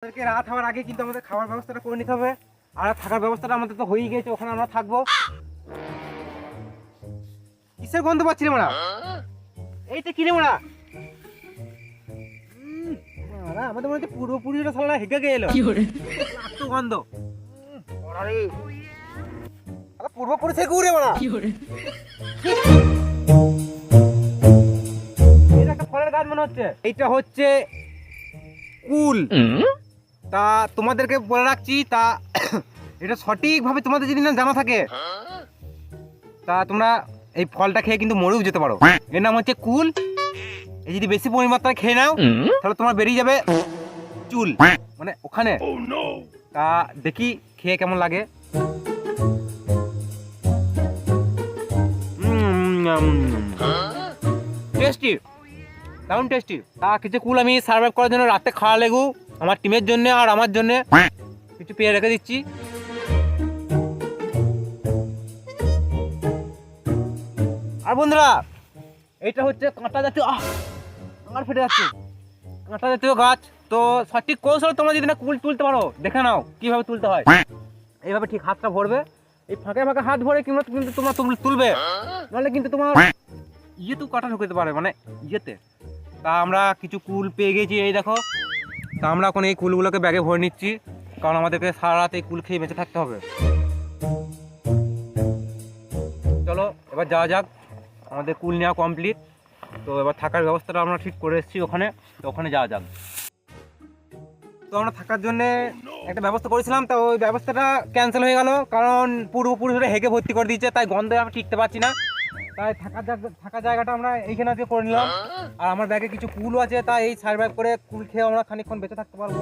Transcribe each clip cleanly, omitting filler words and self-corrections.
আমাদেরকে রাত হওয়ার আগে কিন্তু আমাদের খাওয়ার ব্যবস্থাটা করে নিতে হবে। আর থাকার ব্যবস্থাটা আমাদের তো হয়েই গেছে, ওখানে আমরা থাকবো। কিসের গন্ধ পাচ্ছি রে মারা? এইটা কি রে মারা? আমাদের মনে হচ্ছে পূর্বপুরুষরা সালা হেগে গেল এত গন্ধ। পূর্বপুরুষ থেকে উড়ে মারা। এটা একটা ফলের গাছ মনে হচ্ছে। এইটা হচ্ছে কুল। তা তোমাদেরকে বলে রাখছি, তা এটা সঠিকভাবে তোমাদের যদি না জানা থাকে তা তোমরা এই ফলটা খেয়ে কিন্তু মরেও যেতে পারো। এর নাম হচ্ছে কুল। এই যদি বেশি পরিমাত্রায় খেয়ে নাও তাহলে তোমার বেরিয়ে যাবে চুল, মানে ওখানে। তা দেখি খেয়ে কেমন লাগে। টেস্টি, দারুণ টেস্টি। তা কিছু কুল আমি সার্ভাইভ করার জন্য রাতে খাওয়া লেগু আমার টিমের জন্য আর আমার জন্য কিছু পেয়ে রেখে দিচ্ছি। আর বন্ধুরা, এইটা হচ্ছে কাঁটা জাতীয়, আমার ফেটে যাচ্ছে, কাঁটা জাতীয় গাছ। তো সঠিক কৌশল তোমরা যদি না কুল তুলতে পারো, দেখে নাও কিভাবে তুলতে হয়। এইভাবে ঠিক হাতটা ভরবে, এই ফাঁকে ফাঁকে হাত ভরে কিন্তু তোমরা তুলবে, নাহলে কিন্তু তোমার ইয়েতেও কাঁটা ঢুকতে পারে, মানে ইয়েতে। তা আমরা কিছু কুল পেয়ে গেছি, এই দেখো। তা আমরা এখন এই কুলগুলোকে ব্যাগে ভরে নিচ্ছি, কারণ আমাদেরকে সারা রাত এই কুল খেয়ে বেঁচে থাকতে হবে। চলো এবার যাওয়া যাক, আমাদের কুল নেওয়া কমপ্লিট। তো এবার থাকার ব্যবস্থাটা আমরা ঠিক করে এসেছি ওখানে, তো ওখানে যাওয়া যাক। তো আমরা থাকার জন্য একটা ব্যবস্থা করেছিলাম, তো ওই ব্যবস্থাটা ক্যান্সেল হয়ে গেল, কারণ পূর্বপুরুষরা হেগে ভর্তি করে দিয়েছে, তাই গন্ধে আমি টিকতে পারছি না। তাই থাকার জায়গাটা আমরা এইখানে আজকে করে নিলাম। আর আমার ব্যাগে কিছু কুলও আছে, তাই এই সার্ভাইভ করে কুল খেয়ে আমরা খানিকক্ষণ বেঁচে থাকতে পারবো।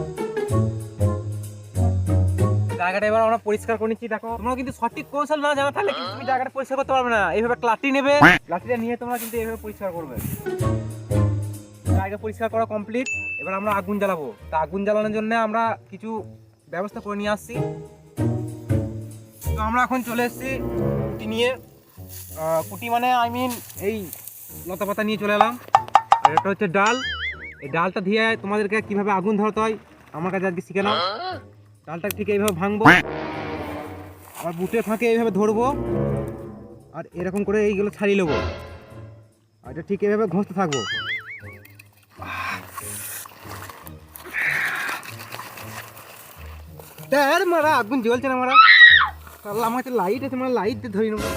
জায়গাটা এবার আমরা পরিষ্কার করে নিচ্ছি। দেখো, তোমরা কিন্তু সঠিক কৌশল না জানা থাকলে কিন্তু তুমি জায়গাটা পরিষ্কার করতে পারবে না। এইভাবে লাঠি নেবে, লাঠিটা নিয়ে তোমরা কিন্তু এইভাবে পরিষ্কার করবে। জায়গা পরিষ্কার করা কমপ্লিট। এবার আমরা আগুন জ্বালাবো। তা আগুন জ্বালানোর জন্য আমরা কিছু ব্যবস্থা করে নিয়ে আসছি। তো আমরা এখন চলে এসেছি কুটি নিয়ে। কুটি মানে এই লতা পাতা নিয়ে চলে এলাম। আর এটা হচ্ছে ডাল। এই ডালটা দিয়ে তোমাদেরকে কিভাবে আগুন ধরাতে হয় আমার কাছে আজকে শিখে নাও। ডালটা ঠিক এইভাবে ভাঙবো, আর বুটের ফাঁকে এইভাবে ধরবো, আর এরকম করে এইগুলো ছাড়িয়ে নেবো, আর এটা ঠিক এইভাবে ঘষতে থাকবো। মারা আগুন জ্বলছে না মারা, তাহলে আমার কাছে লাইট আছে, মানে লাইট দিয়ে ধরে নেবো।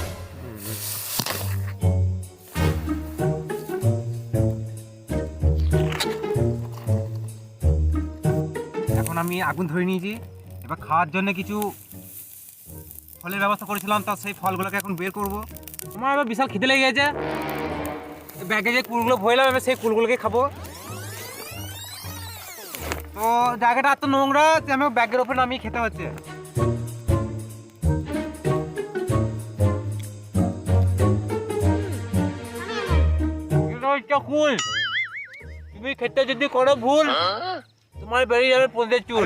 এখন আমি আগুন ধরে নিয়েছি। এবার খাওয়ার জন্য কিছু ফলের ব্যবস্থা করেছিলাম, তা সেই ফলগুলোকে এখন বের করবো। আমার এবার বিশাল খিদে লেগে গেছে। ব্যাগে যে কুলগুলো ভরলাম এবার সেই কুলগুলোকে খাবো। তো জায়গাটা এত নোংরা যে আমি ব্যাগের ওপর নামিয়ে খেতে হচ্ছে। কুল তুমি খেতে যদি করো ভুল, তোমার বেরিয়ে যাবে পদের চুল।